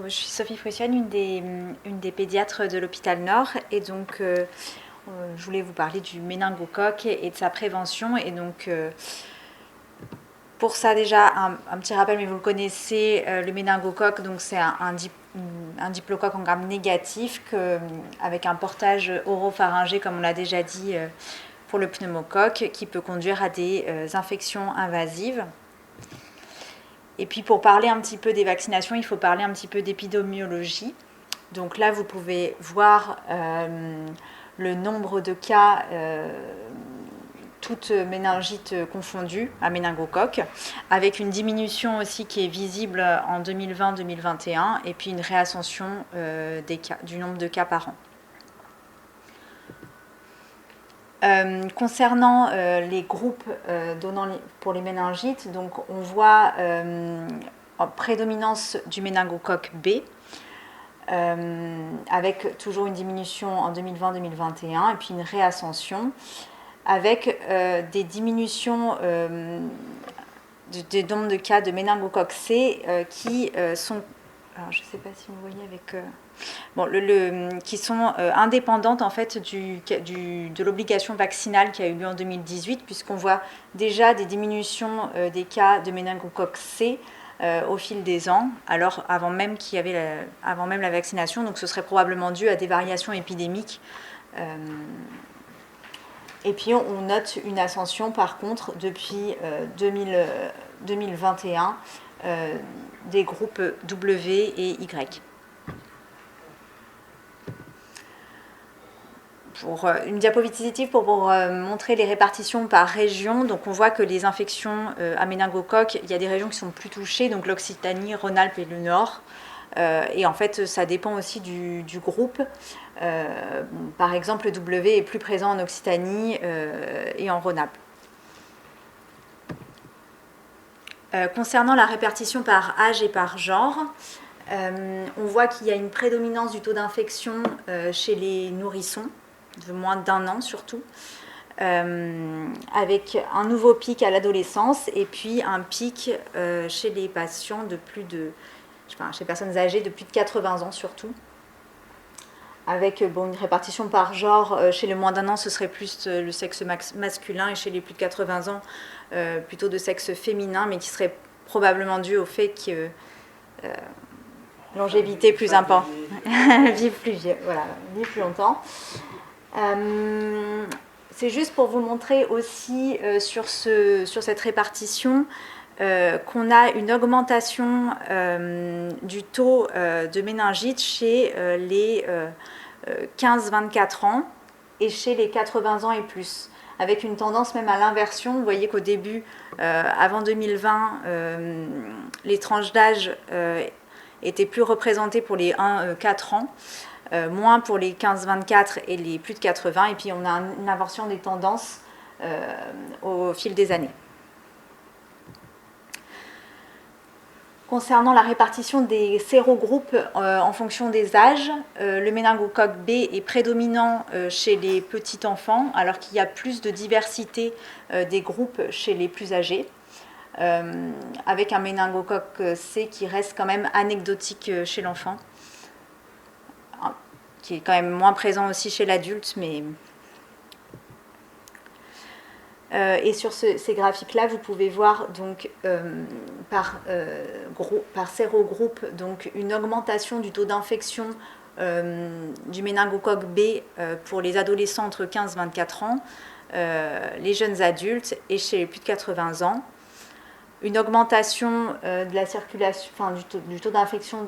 je suis Sophie Frutienne, une des pédiatres de l'hôpital Nord. Et donc, je voulais vous parler du méningocoque et de sa prévention. Et donc, pour ça, déjà, un petit rappel, mais vous le connaissez, le méningocoque, donc c'est un diplocoque en gramme négatif avec un portage oropharyngé, comme on l'a déjà dit, pour le pneumocoque, qui peut conduire à des infections invasives. Et puis pour parler un petit peu des vaccinations, il faut parler un petit peu d'épidémiologie. Donc là, vous pouvez voir le nombre de cas, toutes méningites confondues, à méningocoque, avec une diminution aussi qui est visible en 2020-2021, et puis une réascension du nombre de cas par an. Concernant les groupes pour les méningites, donc on voit en prédominance du méningocoque B, avec toujours une diminution en 2020-2021 et puis une réascension, avec des diminutions des nombres de cas de méningocoque C qui sont, alors je ne sais pas si vous voyez avec... qui sont indépendantes en fait de l'obligation vaccinale qui a eu lieu en 2018, puisqu'on voit déjà des diminutions des cas de méningocoque C au fil des ans, alors avant même la vaccination. Donc ce serait probablement dû à des variations épidémiques. Et puis on note une ascension par contre depuis 2021 des groupes W et Y. Pour une diapositive pour montrer les répartitions par région. Donc on voit que les infections à méningocoque, il y a des régions qui sont plus touchées, donc l'Occitanie, Rhône-Alpes et le Nord. Et en fait, ça dépend aussi du groupe. Par exemple, le W est plus présent en Occitanie et en Rhône-Alpes. Concernant la répartition par âge et par genre, on voit qu'il y a une prédominance du taux d'infection chez les nourrissons, de moins d'1 an surtout, avec un nouveau pic à l'adolescence et puis un pic chez les patients chez les personnes âgées de plus de 80 ans surtout, avec une répartition par genre. Chez les moins d'1 an, ce serait plus le sexe masculin, et chez les plus de 80 ans, plutôt de sexe féminin, mais qui serait probablement dû au fait que longévité plus importante, vivre plus vieux, voilà, vivre plus longtemps. C'est juste pour vous montrer aussi sur cette répartition qu'on a une augmentation du taux de méningite chez les 15-24 ans et chez les 80 ans et plus, avec une tendance même à l'inversion. Vous voyez qu'au début, avant 2020, les tranches d'âge étaient plus représentées pour les 1-4 ans, moins pour les 15-24 et les plus de 80, et puis on a une inversion des tendances au fil des années. Concernant la répartition des sérogroupes en fonction des âges, le méningocoque B est prédominant chez les petits enfants, alors qu'il y a plus de diversité des groupes chez les plus âgés, avec un méningocoque C qui reste quand même anecdotique chez l'enfant, qui est quand même moins présent aussi chez l'adulte, mais... et sur ces graphiques-là, vous pouvez voir donc par sérogroupe donc une augmentation du taux d'infection du méningocoque B pour les adolescents entre 15 et 24 ans, les jeunes adultes et chez les plus de 80 ans. Une augmentation de la circulation, du taux d'infection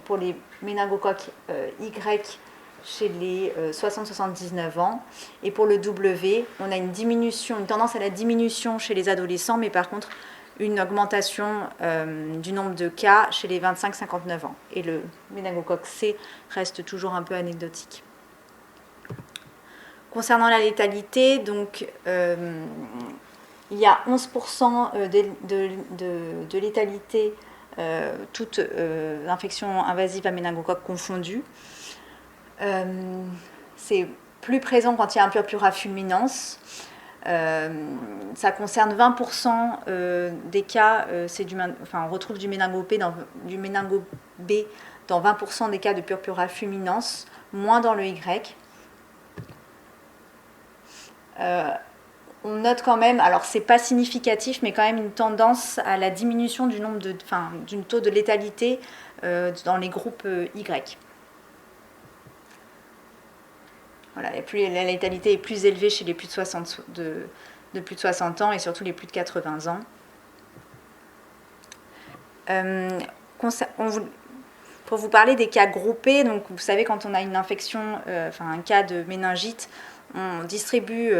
pour les méningocoques Y chez les 60-79 ans. Et pour le W, on a une tendance à la diminution chez les adolescents, mais par contre une augmentation du nombre de cas chez les 25-59 ans. Et le méningocoque C reste toujours un peu anecdotique. Concernant la létalité, donc il y a 11% de létalité, toutes infections invasives à méningocoque confondues. C'est plus présent quand il y a un purpura fulminans. Ça concerne 20% des cas, on retrouve du méningo B dans 20% des cas de purpura fulminans, moins dans le Y. On note quand même, alors c'est pas significatif, mais quand même une tendance à la diminution du taux de létalité dans les groupes Y. Voilà, la létalité est plus élevée chez les plus de 60 ans et surtout les plus de 80 ans. Pour vous parler des cas groupés, donc vous savez quand on a une infection, un cas de méningite, on distribue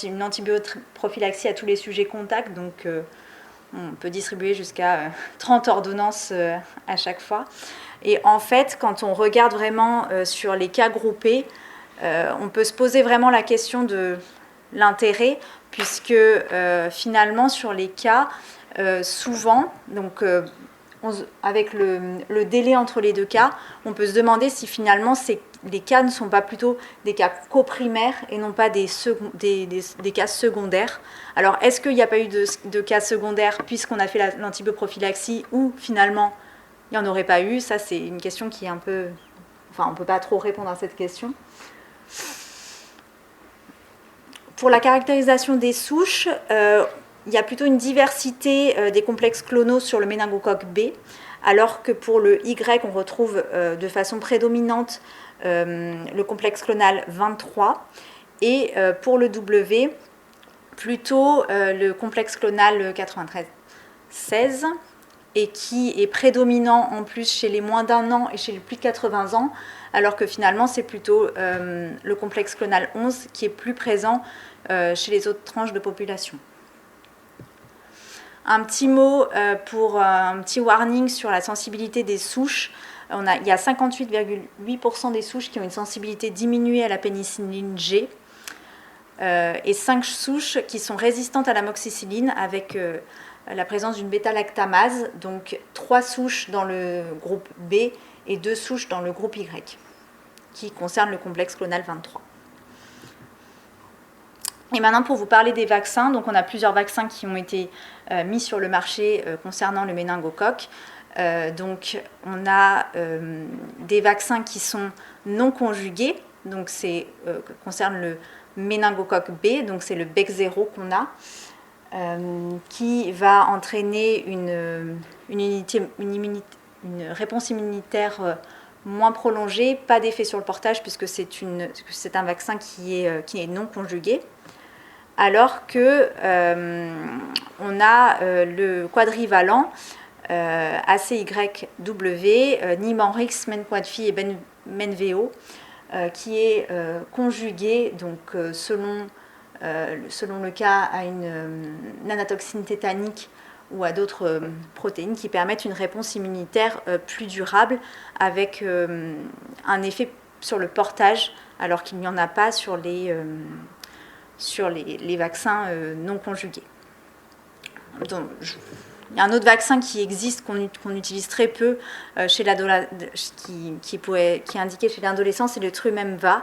une antibioprophylaxie à tous les sujets contacts, donc on peut distribuer jusqu'à 30 ordonnances à chaque fois. Et en fait, quand on regarde vraiment sur les cas groupés, on peut se poser vraiment la question de l'intérêt, puisque finalement sur les cas, souvent, donc avec le délai entre les deux cas, on peut se demander si finalement les cas ne sont pas plutôt des cas coprimaires et non pas des cas secondaires. Alors, est-ce qu'il n'y a pas eu de cas secondaires puisqu'on a fait l'antibioprophylaxie ou finalement il n'y en aurait pas eu? Ça, c'est une question qui est un peu... Enfin, on ne peut pas trop répondre à cette question. Pour la caractérisation des souches, il y a plutôt une diversité des complexes clonaux sur le méningocoque B, alors que pour le Y, on retrouve de façon prédominante le complexe clonal 23, et pour le W, plutôt le complexe clonal 93-16, et qui est prédominant en plus chez les moins d'1 an et chez les plus de 80 ans, alors que finalement c'est plutôt le complexe clonal 11 qui est plus présent chez les autres tranches de population. Un petit mot pour un petit warning sur la sensibilité des souches. Il y a 58,8% des souches qui ont une sensibilité diminuée à la pénicilline G et 5 souches qui sont résistantes à l'amoxicilline avec la présence d'une bêta-lactamase, donc 3 souches dans le groupe B et 2 souches dans le groupe Y, qui concernent le complexe clonal 23. Et maintenant, pour vous parler des vaccins, donc on a plusieurs vaccins qui ont été mis sur le marché concernant le méningocoque. Donc, on a des vaccins qui sont non conjugués, donc c'est concerne le méningocoque B, donc c'est le BEC0 qu'on a, qui va entraîner une réponse immunitaire moins prolongée, pas d'effet sur le portage puisque c'est un vaccin qui est non conjugué. Alors que on a le quadrivalent ACYW, Nimenrix, Menquadfi et Menveo, qui est conjugué donc, selon le cas à une nanotoxine tétanique ou à d'autres protéines qui permettent une réponse immunitaire plus durable avec un effet sur le portage alors qu'il n'y en a pas sur les vaccins non conjugués. Donc, il y a un autre vaccin qui existe, qu'on utilise très peu, qui est indiqué chez l'adolescent, c'est le Trumemva.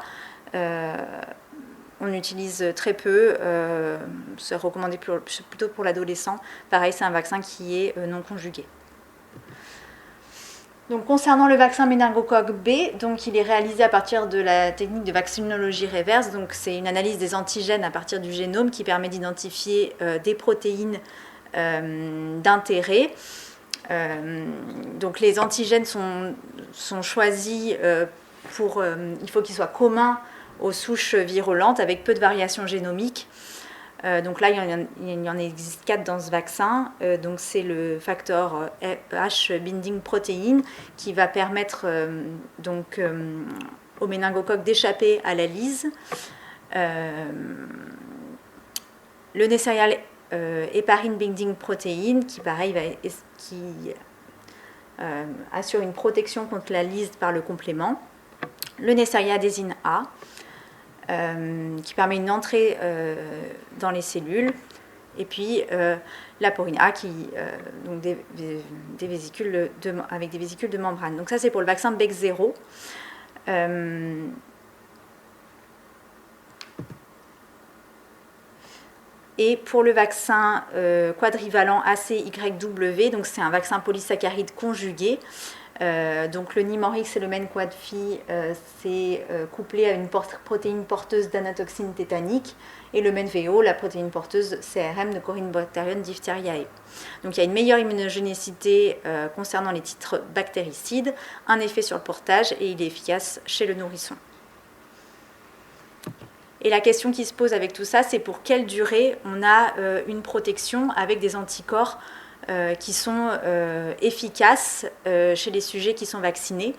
On utilise très peu, c'est recommandé plutôt pour l'adolescent. Pareil, c'est un vaccin qui est non conjugué. Donc, concernant le vaccin méningocoque B, donc, il est réalisé à partir de la technique de vaccinologie réverse. Donc, c'est une analyse des antigènes à partir du génome qui permet d'identifier des protéines d'intérêt. Donc, les antigènes sont choisis il faut qu'ils soient communs aux souches virulentes avec peu de variations génomiques. Donc là, il y en existe 4 dans ce vaccin. Donc c'est le facteur H binding protein qui va permettre au méningocoque d'échapper à la lyse. Le Neisseria heparin binding protein qui pareil assure une protection contre la lyse par le complément. Le Neisseria adésine A qui permet une entrée dans les cellules, et puis la porine A donc des vésicules avec des vésicules de membrane. Donc ça c'est pour le vaccin BEC0. Et pour le vaccin quadrivalent ACYW, donc c'est un vaccin polysaccharide conjugué Donc le Nimorix et le MEN-Quadphi, c'est couplé à une protéine porteuse d'anatoxine tétanique, et le MEN-VO, la protéine porteuse CRM de Corynebacterium diphtheriae. Donc il y a une meilleure immunogénicité concernant les titres bactéricides, un effet sur le portage, et il est efficace chez le nourrisson. Et la question qui se pose avec tout ça, c'est pour quelle durée on a une protection avec des anticorps qui sont efficaces chez les sujets qui sont vaccinés.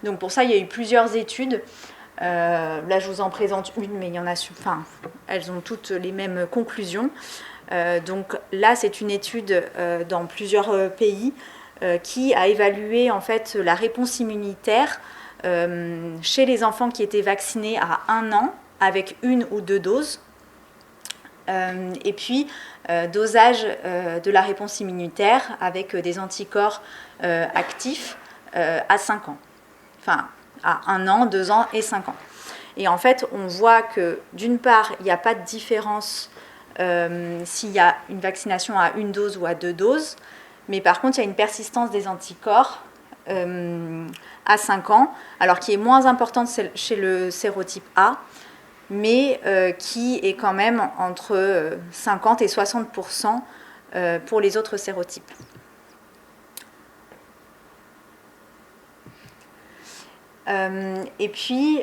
Donc pour ça, il y a eu plusieurs études. Là, je vous en présente une, mais il y en a, elles ont toutes les mêmes conclusions. Donc là, c'est une étude dans plusieurs pays qui a évalué en fait la réponse immunitaire chez les enfants qui étaient vaccinés à 1 an avec 1 ou 2 doses. Et puis, dosage de la réponse immunitaire avec des anticorps actifs à 5 ans. Enfin, à 1 an, 2 ans et 5 ans. Et en fait, on voit que d'une part, il n'y a pas de différence s'il y a une vaccination à 1 dose ou à 2 doses, mais par contre, il y a une persistance des anticorps à 5 ans, alors qui est moins importante chez le sérotype A, mais qui est quand même entre 50 et 60% pour les autres sérotypes. Et puis,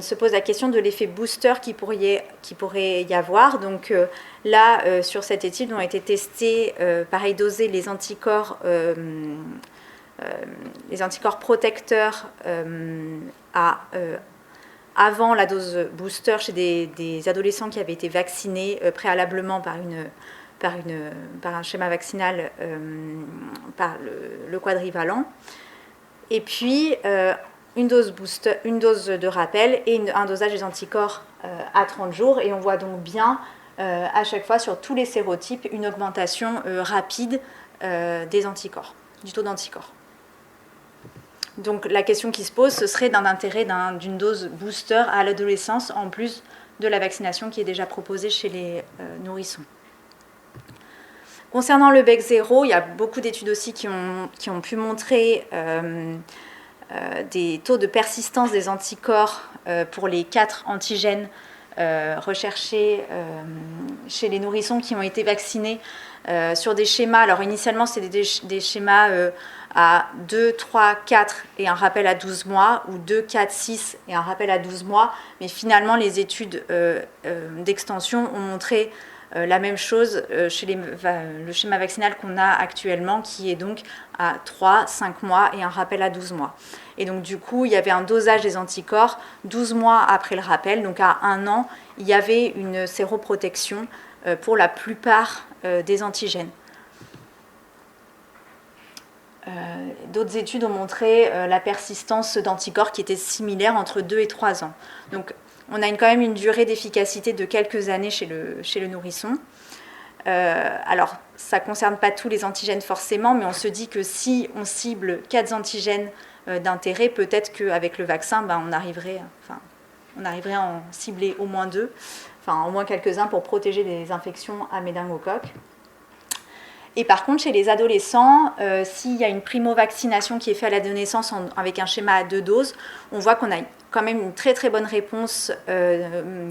se pose la question de l'effet booster qui pourrait y avoir. Donc là, sur cette étude, ont été testés, pareil dosés, les anticorps protecteurs avant la dose booster chez des adolescents qui avaient été vaccinés préalablement par un schéma vaccinal par le quadrivalent. Et puis, une dose de rappel et un dosage des anticorps à 30 jours. Et on voit donc bien, à chaque fois, sur tous les sérotypes, une augmentation rapide des anticorps, du taux d'anticorps. Donc la question qui se pose, ce serait d'un intérêt d'une dose booster à l'adolescence, en plus de la vaccination qui est déjà proposée chez les nourrissons. Concernant le bec 0, il y a beaucoup d'études aussi qui ont pu montrer des taux de persistance des anticorps pour les 4 antigènes recherchés chez les nourrissons qui ont été vaccinés sur des schémas. Alors initialement, c'était des schémas à 2, 3, 4 et un rappel à 12 mois, ou 2, 4, 6 et un rappel à 12 mois. Mais finalement, les études d'extension ont montré la même chose chez le schéma vaccinal qu'on a actuellement, qui est donc à 3, 5 mois et un rappel à 12 mois. Et donc du coup, il y avait un dosage des anticorps 12 mois après le rappel, donc à 1 an, il y avait une séroprotection pour la plupart des antigènes. D'autres études ont montré la persistance d'anticorps qui était similaire entre 2 et 3 ans. Donc on a quand même une durée d'efficacité de quelques années chez le nourrisson. Alors, ça ne concerne pas tous les antigènes forcément, mais on se dit que si on cible 4 antigènes d'intérêt, peut-être qu'avec le vaccin, on arriverait à en cibler au moins 2, enfin au moins quelques-uns pour protéger des infections à méningocoque. Et par contre, chez les adolescents, s'il y a une primo-vaccination qui est faite à la naissance avec un schéma à 2 doses, on voit qu'on a quand même une très très bonne réponse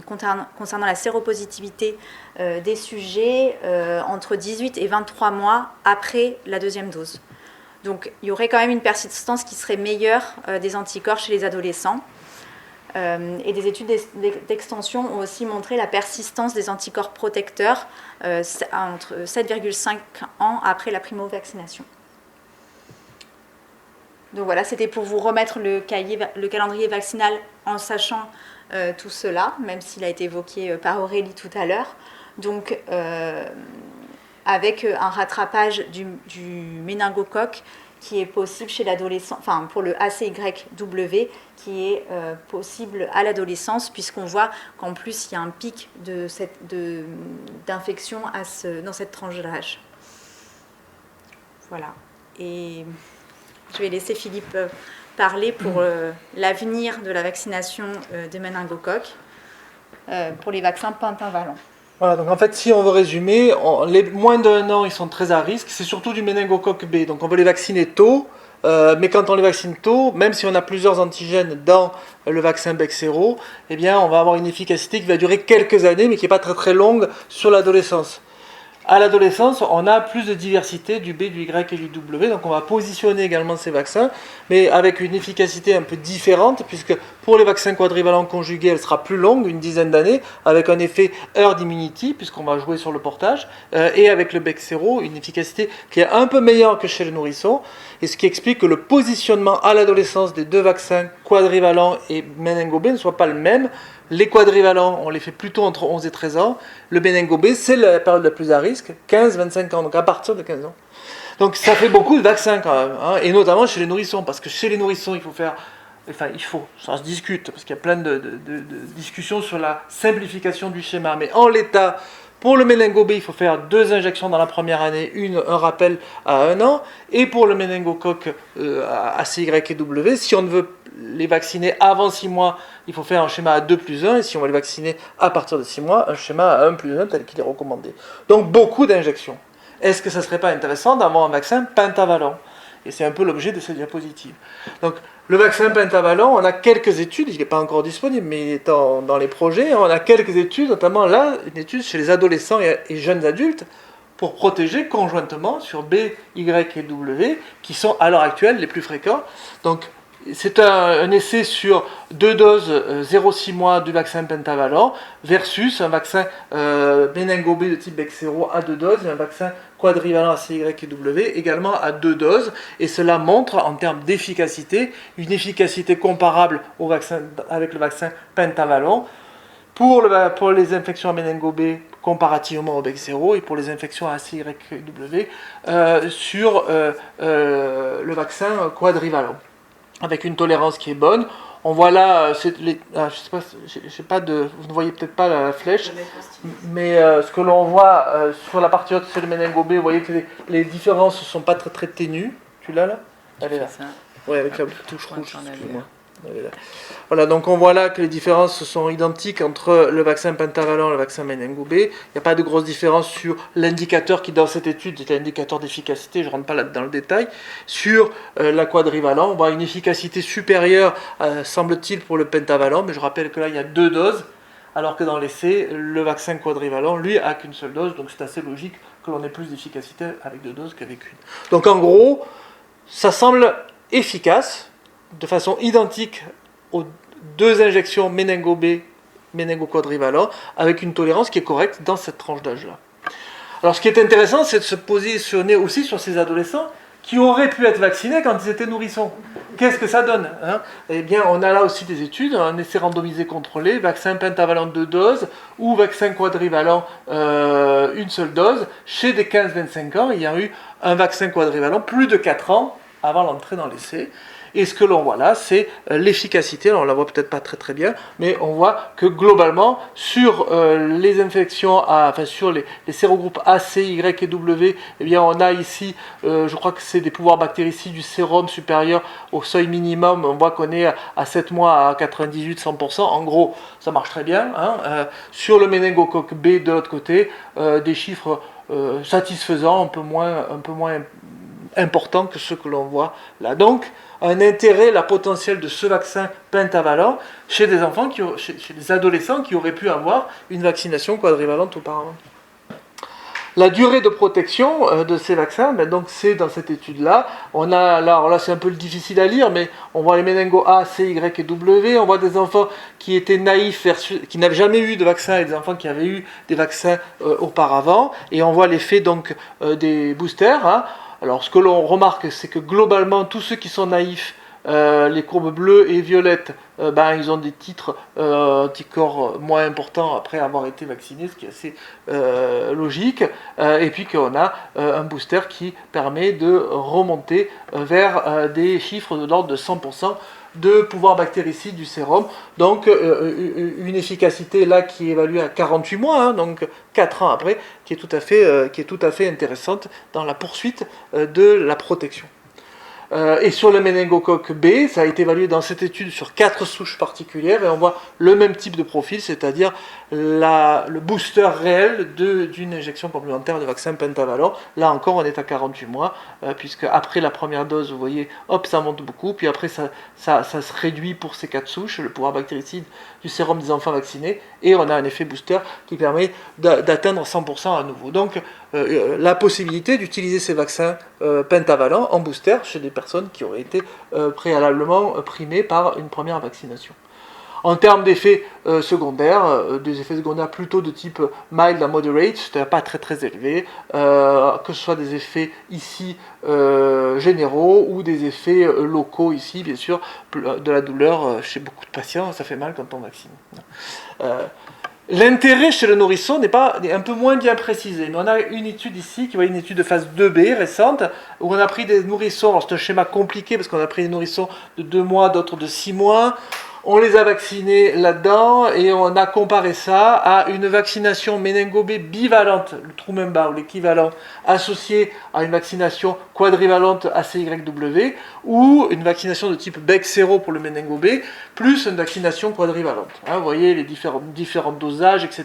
concernant la séropositivité des sujets entre 18 et 23 mois après la 2e dose. Donc il y aurait quand même une persistance qui serait meilleure des anticorps chez les adolescents. Et des études d'extension ont aussi montré la persistance des anticorps protecteurs entre 7,5 ans après la primo-vaccination. Donc voilà, c'était pour vous remettre le calendrier vaccinal en sachant tout cela, même s'il a été évoqué par Aurélie tout à l'heure. Donc avec un rattrapage du méningocoque qui est possible chez l'adolescent, enfin pour le ACYW, qui est possible à l'adolescence, puisqu'on voit qu'en plus il y a un pic d'infection dans cette tranche d'âge. Voilà. Et je vais laisser Philippe parler pour l'avenir de la vaccination de méningocoque pour les vaccins pentavalents. Voilà, donc en fait, si on veut résumer, les moins d'1 an, ils sont très à risque. C'est surtout du méningocoque B. Donc on veut les vacciner tôt, Mais quand on les vaccine tôt, même si on a plusieurs antigènes dans le vaccin Bexsero, eh bien, on va avoir une efficacité qui va durer quelques années, mais qui n'est pas très très longue sur l'adolescence. À l'adolescence, on a plus de diversité du B, du Y et du W, donc on va positionner également ces vaccins, mais avec une efficacité un peu différente, puisque pour les vaccins quadrivalents conjugués, elle sera plus longue, une dizaine d'années, avec un effet herd immunity, puisqu'on va jouer sur le portage, et avec le Bexsero, une efficacité qui est un peu meilleure que chez les nourrissons, et ce qui explique que le positionnement à l'adolescence des deux vaccins quadrivalents et méningo-B ne soit pas le même. Les quadrivalents, on les fait plutôt entre 11 et 13 ans. Le méningo-B, c'est la période la plus à risque, 15-25 ans, donc à partir de 15 ans. Donc ça fait beaucoup de vaccins quand même, hein, et notamment chez les nourrissons, parce que chez les nourrissons, ça se discute, parce qu'il y a plein de discussions sur la simplification du schéma, mais en l'état, pour le méningo-B, il faut faire 2 injections dans la première année, un rappel à 1 an, et pour le méningocoque ACY et W, si on ne veut les vacciner avant 6 mois, il faut faire un schéma à 2 plus 1, et si on va les vacciner à partir de 6 mois, un schéma à 1 plus 1 tel qu'il est recommandé. Donc beaucoup d'injections. Est-ce que ça ne serait pas intéressant d'avoir un vaccin pentavalent ? Et c'est un peu l'objet de cette diapositive. Donc le vaccin pentavalent, on a quelques études, il n'est pas encore disponible, mais il est dans les projets, on a quelques études, notamment là, une étude chez les adolescents et jeunes adultes, pour protéger conjointement sur B, Y et W, qui sont à l'heure actuelle les plus fréquents. Donc c'est un essai sur 2 doses 0,6 mois du vaccin pentavalent versus un vaccin méningo-B de type Bexsero à 2 doses et un vaccin quadrivalent ACY et W également à 2 doses. Et cela montre en termes d'efficacité une efficacité comparable avec le vaccin pentavalent pour les infections à méningo-B comparativement au Bexsero et pour les infections à ACY et W sur le vaccin quadrivalent, avec une tolérance qui est bonne. On voit là, je sais pas vous ne voyez peut-être pas la flèche, mais ce que l'on voit sur la partie haute, c'est le méningo-B, vous voyez que les différences ne sont pas très très ténues. Tu l'as là ? Elle est là. Oui, avec la touche rouge, excuse-moi. Voilà, donc on voit là que les différences sont identiques entre le vaccin pentavalent et le vaccin méningo-B. Il n'y a pas de grosse différence sur l'indicateur qui, dans cette étude, est l'indicateur d'efficacité, je ne rentre pas là dans le détail. Sur la quadrivalent, on voit une efficacité supérieure, semble-t-il, pour le pentavalent, mais je rappelle que là, il y a 2 doses, alors que dans l'essai, le vaccin quadrivalent, lui, a qu'une seule dose, donc c'est assez logique que l'on ait plus d'efficacité avec 2 doses qu'avec une. Donc en gros, ça semble efficace, de façon identique aux 2 injections méningo-B, méningo-quadrivalent, avec une tolérance qui est correcte dans cette tranche d'âge-là. Alors ce qui est intéressant, c'est de se positionner aussi sur ces adolescents qui auraient pu être vaccinés quand ils étaient nourrissons. Qu'est-ce que ça donne, hein ? Eh bien, on a là aussi des études, un essai randomisé contrôlé, vaccin pentavalent 2 doses ou vaccin quadrivalent une seule dose. Chez des 15-25 ans, il y a eu un vaccin quadrivalent plus de 4 ans avant l'entrée dans l'essai. Et ce que l'on voit là, c'est l'efficacité. Alors, on la voit peut-être pas très très bien, mais on voit que globalement, sur les infections, sur les sérogroupes A, C, Y et W, eh bien, on a ici, je crois que c'est des pouvoirs bactéricides du sérum supérieur au seuil minimum. On voit qu'on est à 7 mois à 98-100%. En gros, ça marche très bien. Hein. Sur le méningocoque B, de l'autre côté, des chiffres satisfaisants, un peu moins importants que ceux que l'on voit là. Donc, un intérêt, la potentiel de ce vaccin pentavalent chez des enfants, chez des adolescents qui auraient pu avoir une vaccination quadrivalente auparavant. La durée de protection de ces vaccins, donc c'est dans cette étude-là. On a, alors là c'est un peu difficile à lire, mais on voit les méningo A, C, Y et W. On voit des enfants qui étaient naïfs, qui n'avaient jamais eu de vaccin, et des enfants qui avaient eu des vaccins auparavant. Et on voit l'effet donc des boosters. Hein. Alors ce que l'on remarque, c'est que globalement, tous ceux qui sont naïfs, les courbes bleues et violettes, ils ont des titres anticorps moins importants après avoir été vaccinés, ce qui est assez logique. Et puis qu'on a un booster qui permet de remonter vers des chiffres de l'ordre de 100% de pouvoir bactéricide du sérum. Donc une efficacité là qui est évaluée à 48 mois, hein, donc 4 ans après, qui est tout à fait intéressante dans la poursuite de la protection. Et sur le méningocoque B, ça a été évalué dans cette étude sur 4 souches particulières, et on voit le même type de profil, c'est-à-dire le booster réel d'une injection complémentaire de vaccin pentavalent. Là encore, on est à 48 mois, puisque après la première dose, vous voyez, hop, ça monte beaucoup, puis après ça se réduit pour ces 4 souches, le pouvoir bactéricide du sérum des enfants vaccinés, et on a un effet booster qui permet d'atteindre 100% à nouveau. Donc, la possibilité d'utiliser ces vaccins pentavalents en booster chez des personnes qui auraient été préalablement primées par une première vaccination. En termes d'effets secondaires, des effets secondaires plutôt de type mild à moderate, c'est-à-dire pas très très élevé, que ce soit des effets ici généraux ou des effets locaux ici, bien sûr, de la douleur chez beaucoup de patients, ça fait mal quand on vaccine. L'intérêt chez le nourrisson est un peu moins bien précisé, mais on a une étude ici, qui est une étude de phase 2B récente, où on a pris des nourrissons, alors c'est un schéma compliqué parce qu'on a pris des nourrissons de 2 mois, d'autres de 6 mois, on les a vaccinés là-dedans et on a comparé ça à une vaccination méningo-B bivalente, le Trumemba ou l'équivalent, associé à une vaccination quadrivalente ACYW ou une vaccination de type Bexsero pour le méningo-B plus une vaccination quadrivalente. Vous voyez les différents dosages, etc.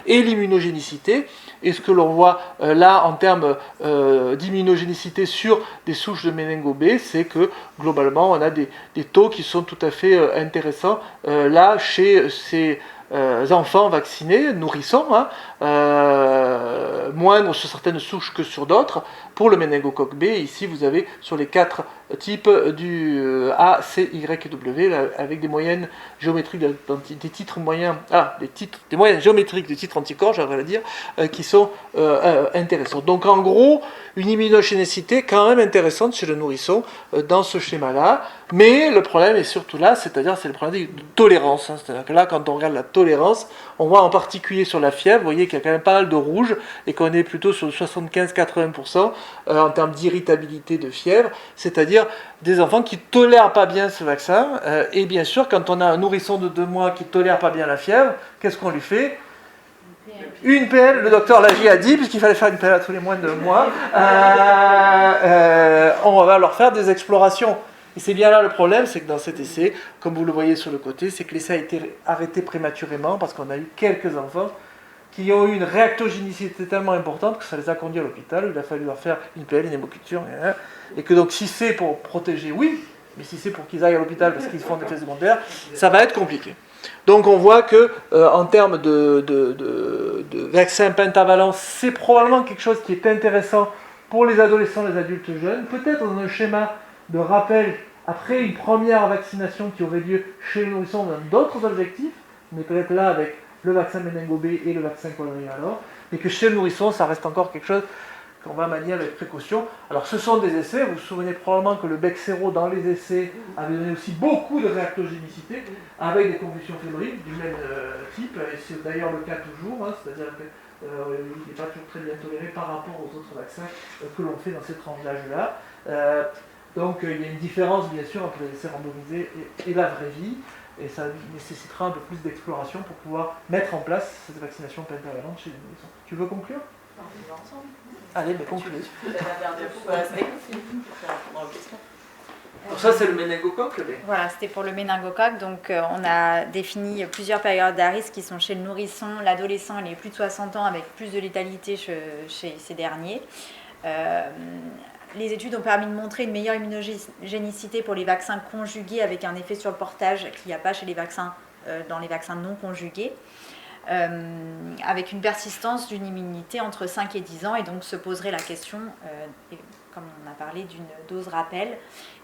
et l'immunogénicité. Et ce que l'on voit là en termes d'immunogénicité sur des souches de méningo-B, c'est que globalement on a des taux qui sont tout à fait intéressants là chez ces enfants vaccinés, nourrissons, moindres sur certaines souches que sur d'autres. Pour le méningocoque B, ici vous avez sur les 4 types du A, C, Y et W, là, avec des moyennes géométriques, des titres moyens, des moyennes géométriques de titres anticorps, j'aimerais dire, qui sont intéressants. Donc en gros, une immunogénicité quand même intéressante chez le nourrisson dans ce schéma-là, mais le problème est surtout là, c'est le problème de tolérance. C'est-à-dire que là, quand on regarde la tolérance, on voit en particulier sur la fièvre, vous voyez qu'il y a quand même pas mal de rouge, et qu'on est plutôt sur 75-80% en termes d'irritabilité de fièvre, c'est-à-dire des enfants qui ne tolèrent pas bien ce vaccin, et bien sûr, quand on a un nourrisson de 2 mois qui ne tolère pas bien la fièvre, qu'est-ce qu'on lui fait ? Une PL, le docteur Lagier a dit, puisqu'il fallait faire une PL à tous les moins de mois, on va leur faire des explorations. Et c'est bien là le problème, c'est que dans cet essai, comme vous le voyez sur le côté, c'est que l'essai a été arrêté prématurément parce qu'on a eu quelques enfants qui ont eu une réactogénicité tellement importante que ça les a conduits à l'hôpital, il a fallu leur faire une PL, une hémoculture, et que donc si c'est pour protéger, oui, mais si c'est pour qu'ils aillent à l'hôpital parce qu'ils font des effets secondaires, ça va être compliqué. Donc on voit que en termes de vaccin pentavalent, c'est probablement quelque chose qui est intéressant pour les adolescents, les adultes jeunes, peut-être dans un schéma de rappel après une première vaccination qui aurait lieu chez le nourrisson dans d'autres objectifs, mais peut-être là avec le vaccin méningo-B et le vaccin quadrivalent, mais que chez le nourrisson ça reste encore quelque chose qu'on va manier avec précaution. Alors ce sont des essais, vous vous souvenez probablement que le Bexsero dans les essais avait donné aussi beaucoup de réactogénicité avec des convulsions fébriles du même type, et c'est d'ailleurs le cas toujours, c'est-à-dire qu'il n'est pas toujours très bien toléré par rapport aux autres vaccins que l'on fait dans ces tranches d'âge-là. Donc il y a une différence bien sûr entre les essais randomisés et la vraie vie, et ça nécessitera un peu plus d'exploration pour pouvoir mettre en place cette vaccination pentavalente chez les nourrissons. Tu veux conclure ? On va ensemble. Allez, mais conclue. Donc ça, c'est le méningocoque. Voilà, c'était pour le méningocoque. Donc, on a défini plusieurs périodes à risque qui sont chez le nourrisson, l'adolescent et les plus de 60 ans avec plus de létalité chez ces derniers. Les études ont permis de montrer une meilleure immunogénicité pour les vaccins conjugués avec un effet sur le portage qu'il n'y a pas chez les vaccins, dans les vaccins non conjugués. Avec une persistance d'une immunité entre 5 et 10 ans, et donc se poserait la question, comme on a parlé, d'une dose rappel.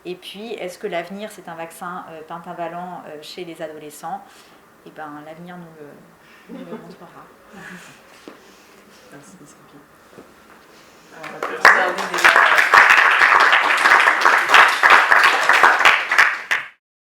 Et puis, est-ce que l'avenir, c'est un vaccin pentavalent chez les adolescents ? Eh bien, l'avenir nous le montrera. Merci,